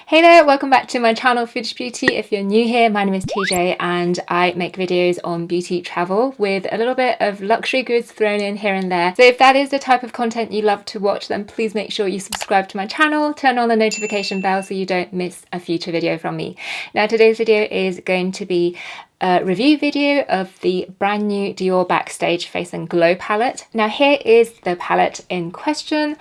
Hey there, welcome back to my channel Foodish Beauty. If you're new here, my name is TJ and I make videos on beauty travel with a little bit of luxury goods thrown in here and there. So if that is the type of content you love to watch, then please make sure you subscribe to my channel, turn on the notification bell so you don't miss a future video from me. Now today's video is going to be a review video of the brand new Dior Backstage Face and Glow palette. Now here is the palette in question.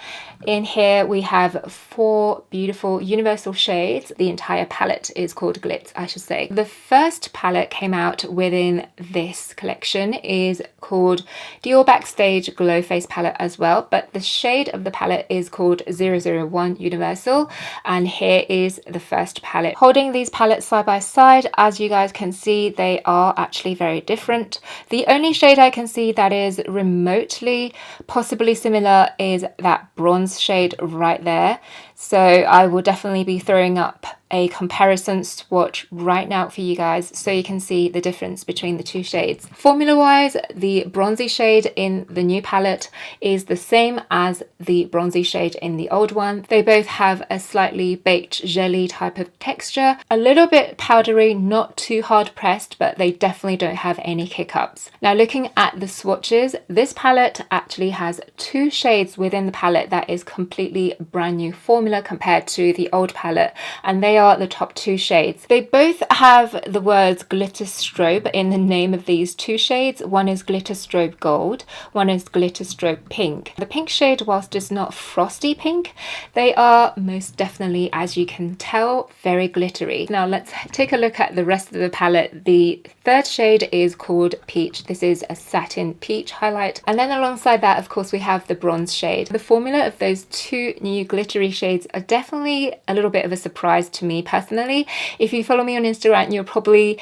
In here we have 4 beautiful universal shades. The entire palette is called Glitz, I should say. The first palette came out within this collection is called Dior Backstage Glow Face palette as well, but the shade of the palette is called 001 Universal, and here is the first palette. Holding these palettes side by side, as you guys can see, they are actually very different. The only shade I can see that is remotely possibly similar is that bronze shade right there. So I will definitely be throwing up a comparison swatch right now for you guys so you can see the difference between the two shades. Formula wise, the bronzy shade in the new palette is the same as the bronzy shade in the old one. They both have a slightly baked jelly type of texture, a little bit powdery, not too hard pressed, but they definitely don't have any kick-ups. Now looking at the swatches, this palette actually has 2 shades within the palette that is completely brand new formula compared to the old palette, and they are the top 2 shades. They both have the words Glitter Strobe in the name of these 2 shades. One is Glitter Strobe Gold, one is Glitter Strobe Pink. The pink shade, whilst it's not frosty pink, they are most definitely, as you can tell, very glittery. Now let's take a look at the rest of the palette. The third shade is called Peach. This is a satin peach highlight, and then alongside that, of course, we have the bronze shade. The formula of those 2 new glittery shades are definitely a little bit of a surprise to me personally. If you follow me on Instagram, you'll probably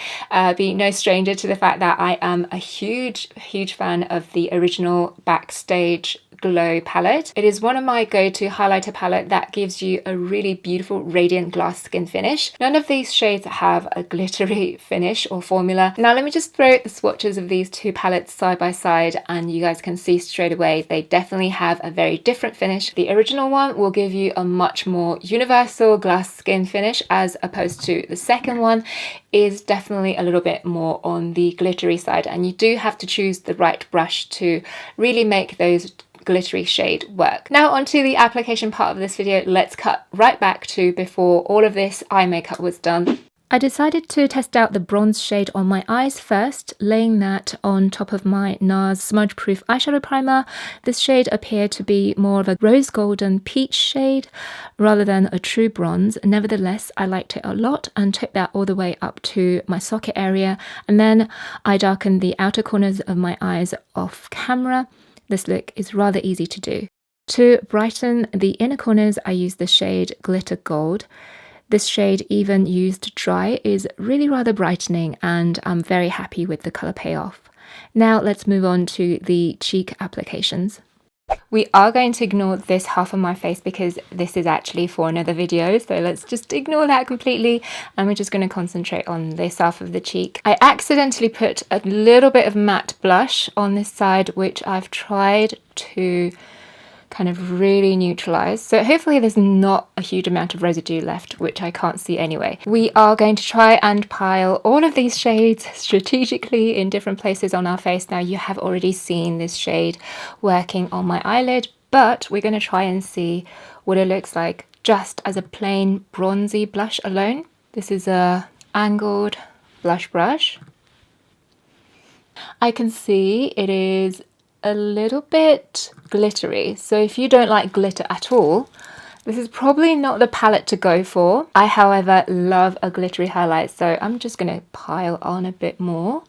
be no stranger to the fact that I am a huge fan of the original Backstage Glow palette. It is one of my go-to highlighter palette that gives you a really beautiful radiant glass skin finish. None of these shades have a glittery finish or formula. Now let me just throw the swatches of these 2 palettes side by side and you guys can see straight away they definitely have a very different finish. The original one will give you a much more universal glass skin finish, as opposed to the second one is definitely a little bit more on the glittery side, and you do have to choose the right brush to really make those glittery shade work. Now onto the application part of this video. Let's cut right back to before all of this eye makeup was done. I decided to test out the bronze shade on my eyes first, laying that on top of my NARS Smudge Proof Eyeshadow Primer. This shade appeared to be more of a rose golden peach shade rather than a true bronze. Nevertheless, I liked it a lot and took that all the way up to my socket area, and then I darkened the outer corners of my eyes off camera. This look is rather easy to do. To brighten the inner corners, I used the shade Glitter Gold. This shade, even used dry, is really rather brightening and I'm very happy with the colour payoff. Now let's move on to the cheek applications. We are going to ignore this half of my face because this is actually for another video, so let's just ignore that completely and we're just going to concentrate on this half of the cheek. I accidentally put a little bit of matte blush on this side, which I've tried to kind of really neutralize, so hopefully there's not a huge amount of residue left, which I can't see anyway. We are going to try and pile all of these shades strategically in different places on our face. Now you have already seen this shade working on my eyelid, but we're going to try and see what it looks like just as a plain bronzy blush alone. This is a angled blush brush. I can see it is a little bit glittery, so if you don't like glitter at all, this is probably not the palette to go for. I, however, love a glittery highlight, so I'm just going to pile on a bit more.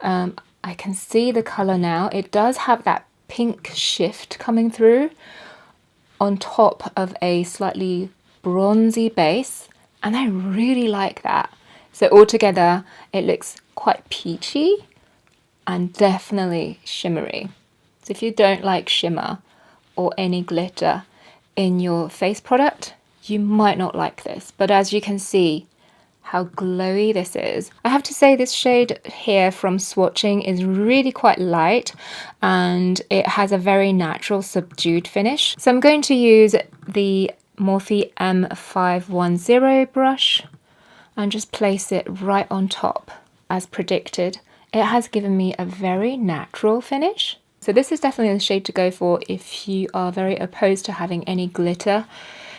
I can see the colour now. It does have that pink shift coming through on top of a slightly bronzy base, and I really like that. So altogether it looks quite peachy and definitely shimmery. So if you don't like shimmer or any glitter in your face product, you might not like this. But as you can see how glowy this is. I have to say this shade here from swatching is really quite light and it has a very natural subdued finish. So I'm going to use the Morphe M510 brush and just place it right on top as predicted. It has given me a very natural finish. So this is definitely the shade to go for if you are very opposed to having any glitter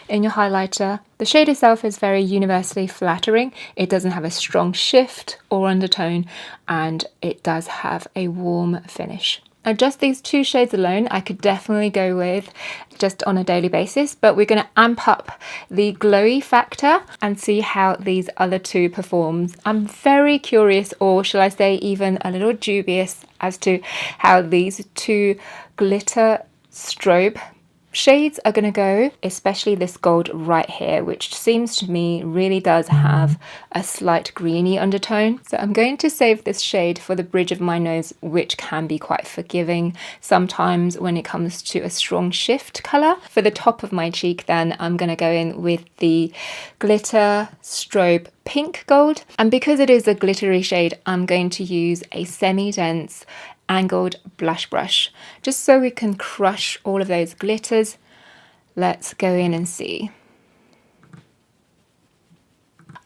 in your highlighter. The shade itself is very universally flattering. It doesn't have a strong shift or undertone, and it does have a warm finish. Now, just these two shades alone, I could definitely go with just on a daily basis, but we're going to amp up the glowy factor and see how these other two performs. I'm very curious, or shall I say even a little dubious, as to how these two glitter strobe shades are going to go, especially this gold right here, which seems to me really does have a slight greeny undertone. So I'm going to save this shade for the bridge of my nose, which can be quite forgiving sometimes when it comes to a strong shift color. For the top of my cheek then, I'm going to go in with the Glitter Strobe Pink Gold, and because it is a glittery shade, I'm going to use a semi-dense angled blush brush just so we can crush all of those glitters. Let's go in and see.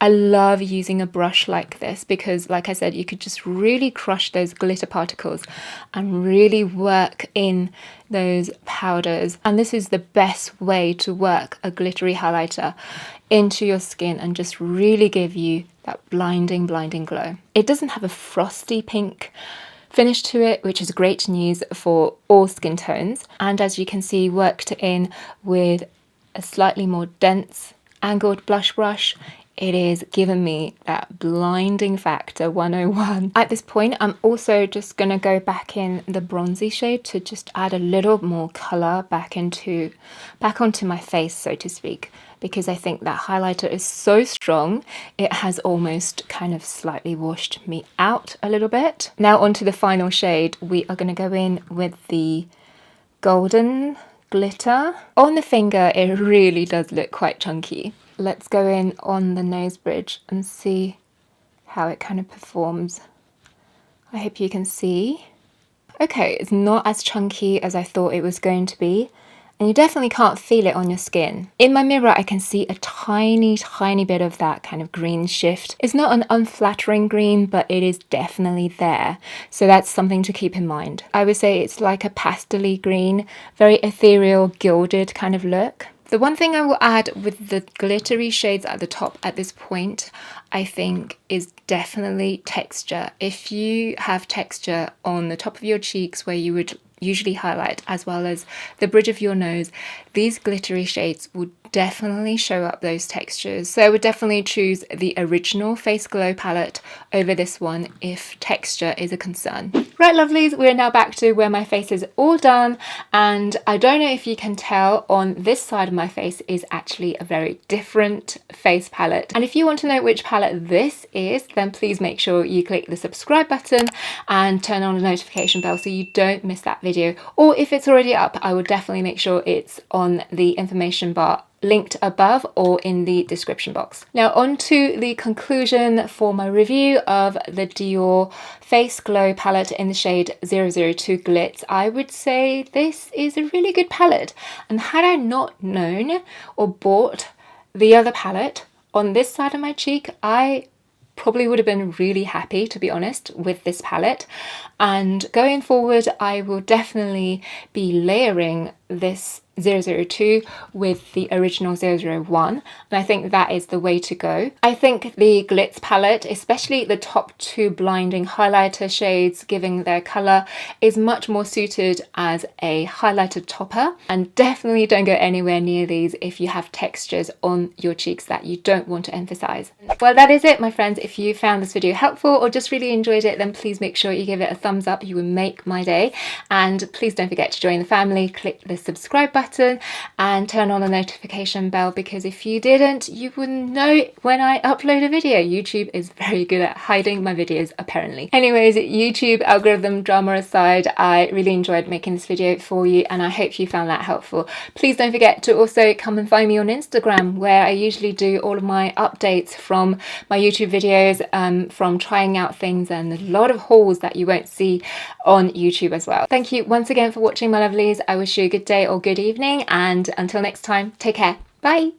I love using a brush like this because, like I said, you could just really crush those glitter particles and really work in those powders. And this is the best way to work a glittery highlighter into your skin and just really give you that blinding glow. It doesn't have a frosty pink finish to it, which is great news for all skin tones, and as you can see, worked in with a slightly more dense angled blush brush. It is giving me that blinding factor 101. At this point, I'm also just going to go back in the bronzy shade to just add a little more color back onto my face, so to speak, because I think that highlighter is so strong, it has almost kind of slightly washed me out a little bit. Now onto the final shade, we are going to go in with the golden glitter. On the finger, it really does look quite chunky. Let's go in on the nose bridge and see how it kind of performs. I hope you can see. Okay, it's not as chunky as I thought it was going to be, and you definitely can't feel it on your skin. In my mirror, I can see a tiny bit of that kind of green shift. It's not an unflattering green, but it is definitely there. So that's something to keep in mind. I would say it's like a pastel-y green, very ethereal, gilded kind of look. The one thing I will add with the glittery shades at the top at this point, I think, is definitely texture. If you have texture on the top of your cheeks where you would usually highlight, as well as the bridge of your nose, these glittery shades would definitely show up those textures. So I would definitely choose the original Face Glow palette over this one if texture is a concern. Right, lovelies, we're now back to where my face is all done, and I don't know if you can tell, on this side of my face is actually a very different face palette. And if you want to know which palette this is, then please make sure you click the subscribe button and turn on the notification bell so you don't miss that video. Or if it's already up, I will definitely make sure it's on the information bar linked above or in the description box. Now on to the conclusion for my review of the Dior Face Glow palette in the shade 002 Glitz. I would say this is a really good palette, and had I not known or bought the other palette on this side of my cheek, I probably would have been really happy, to be honest, with this palette. And going forward, I will definitely be layering this 002 with the original 001, and I think that is the way to go. I think the Glitz palette, especially the top two blinding highlighter shades giving their colour, is much more suited as a highlighter topper, and definitely don't go anywhere near these if you have textures on your cheeks that you don't want to emphasize. Well, that is it, my friends. If you found this video helpful or just really enjoyed it, then please make sure you give it a thumbs up. You will make my day. And please don't forget to join the family, click the subscribe button and turn on the notification bell, because if you didn't, you wouldn't know when I upload a video. YouTube is very good at hiding my videos, apparently. Anyways, YouTube algorithm drama aside, I really enjoyed making this video for you, and I hope you found that helpful. Please don't forget to also come and find me on Instagram, where I usually do all of my updates from my YouTube videos, from trying out things, and a lot of hauls that you won't see on YouTube as well. Thank you once again for watching, my lovelies. I wish you a good day or good evening, and until next time, take care. Bye!